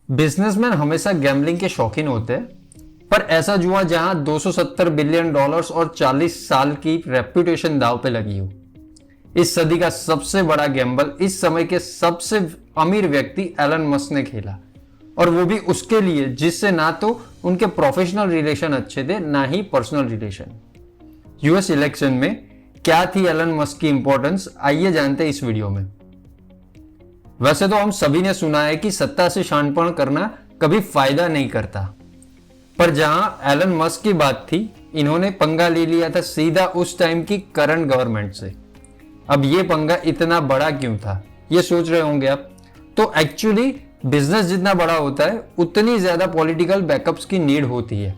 Businessman हमेशा gambling के शौकीन होते हैं, पर ऐसा जुआ जहां 270 बिलियन डॉलर्स और 40 साल की रेप्यूटेशन दांव पे लगी हो। इस सदी का सबसे बड़ा गैम्बल इस समय के सबसे अमीर व्यक्ति एलन मस्क ने खेला, और वो भी उसके लिए जिससे ना तो उनके प्रोफेशनल रिलेशन अच्छे थे ना ही पर्सनल रिलेशन। यूएस इलेक्शन में क्या थी एलन मस्क की इंपॉर्टेंस, आइए जानते हैं इस वीडियो में। वैसे तो हम सभी ने सुना है कि सत्ता से शानपन करना कभी फायदा नहीं करता, पर जहां एलन मस्क की बात थी, इन्होंने पंगा ले लिया था सीधा उस टाइम की करंट गवर्नमेंट से। अब ये पंगा इतना बड़ा क्यों था, ये सोच रहे होंगे आप। तो एक्चुअली बिजनेस जितना बड़ा होता है उतनी ज्यादा पॉलिटिकल बैकअप्स की नीड होती है।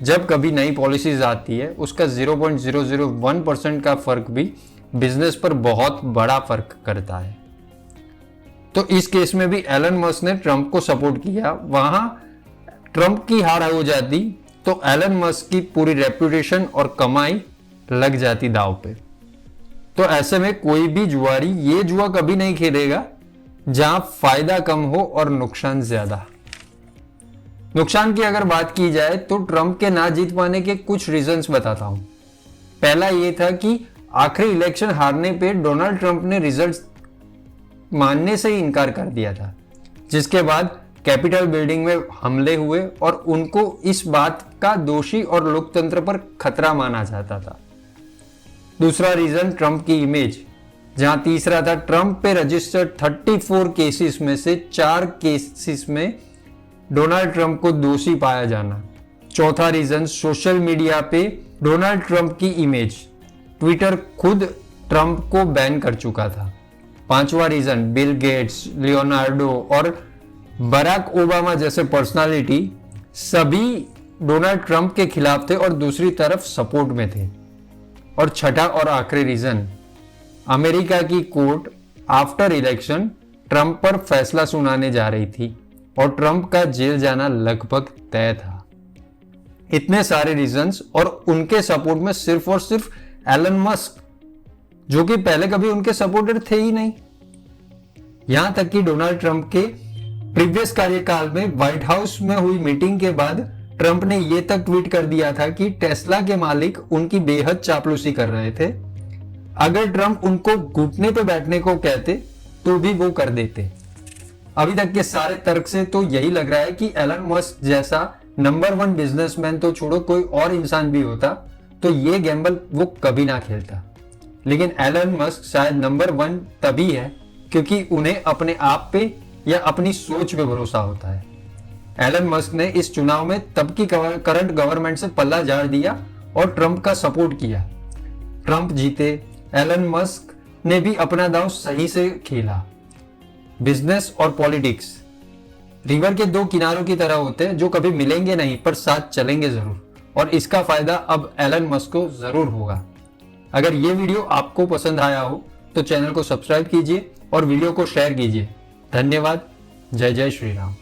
जब कभी नई पॉलिसीज आती है, उसका 0.001% का फर्क भी बिजनेस पर बहुत बड़ा फर्क करता है। तो इस केस में भी एलन मस्क ने ट्रंप को सपोर्ट किया, वहां ट्रंप की हार हो जाती तो एलन मस्क की पूरी रेपुटेशन और कमाई लग जाती दांव पे। तो ऐसे में कोई भी जुआरी ये जुआ कभी नहीं खेलेगा जहां फायदा कम हो और नुकसान ज्यादा। नुकसान की अगर बात की जाए तो ट्रंप के ना जीत पाने के कुछ रीजंस बताता हूं। पहला ये था कि आखिरी इलेक्शन हारने पे डोनाल्ड ट्रंप ने रिजल्ट्स मानने से ही इनकार कर दिया था, जिसके बाद कैपिटल बिल्डिंग में हमले हुए और उनको इस बात का दोषी और लोकतंत्र पर खतरा माना जाता था। दूसरा रीजन ट्रंप की इमेज, जहां तीसरा था ट्रंप पे रजिस्टर्ड 34 केसेस में से 4 केसेस में डोनाल्ड ट्रंप को दोषी पाया जाना। चौथा रीजन सोशल मीडिया पे डोनाल्ड ट्रंप की इमेज, ट्विटर खुद ट्रंप को बैन कर चुका था। पांचवा रीजन बिल गेट्स, लियोनार्डो और बराक ओबामा जैसे पर्सनालिटी सभी डोनाल्ड ट्रंप के खिलाफ थे और दूसरी तरफ सपोर्ट में थे। और छठा और आखिरी रीजन, अमेरिका की कोर्ट आफ्टर इलेक्शन ट्रंप पर फैसला सुनाने जा रही थी और ट्रंप का जेल जाना लगभग तय था। इतने सारे रीजंस और उनके सपोर्ट में सिर्फ और सिर्फ एलन मस्क, जो कि पहले कभी उनके सपोर्टर थे ही नहीं। यहां तक कि डोनाल्ड ट्रंप के प्रीवियस कार्यकाल में व्हाइट हाउस में हुई मीटिंग के बाद ट्रंप ने यह तक ट्वीट कर दिया था कि टेस्ला के मालिक उनकी बेहद चापलूसी कर रहे थे। अगर ट्रंप उनको घुटने पे बैठने को कहते तो भी वो कर देते। अभी तक के सारे तर्क से तो यही लग रहा है कि एलन मस्क जैसा नंबर 1 बिजनेसमैन तो छोड़ो, कोई और इंसान भी होता तो ये गैम्बल वो कभी ना खेलता। लेकिन एलन मस्क शायद नंबर 1 तभी है क्योंकि उन्हें अपने आप पे या अपनी सोच पे भरोसा होता है। एलन मस्क ने इस चुनाव में तब की करंट गवर्नमेंट से पल्ला झाड़ दिया और ट्रंप का सपोर्ट किया। ट्रंप जीते, एलन मस्क ने भी अपना दांव सही से खेला। बिजनेस और पॉलिटिक्स रिवर के 2 किनारों की तरह होते हैं जो कभी मिलेंगे नहीं पर साथ चलेंगे जरूर, और इसका फायदा अब एलन मस्क को जरूर होगा। अगर ये वीडियो आपको पसंद आया हो तो चैनल को सब्सक्राइब कीजिए और वीडियो को शेयर कीजिए। धन्यवाद। जय जय श्री राम।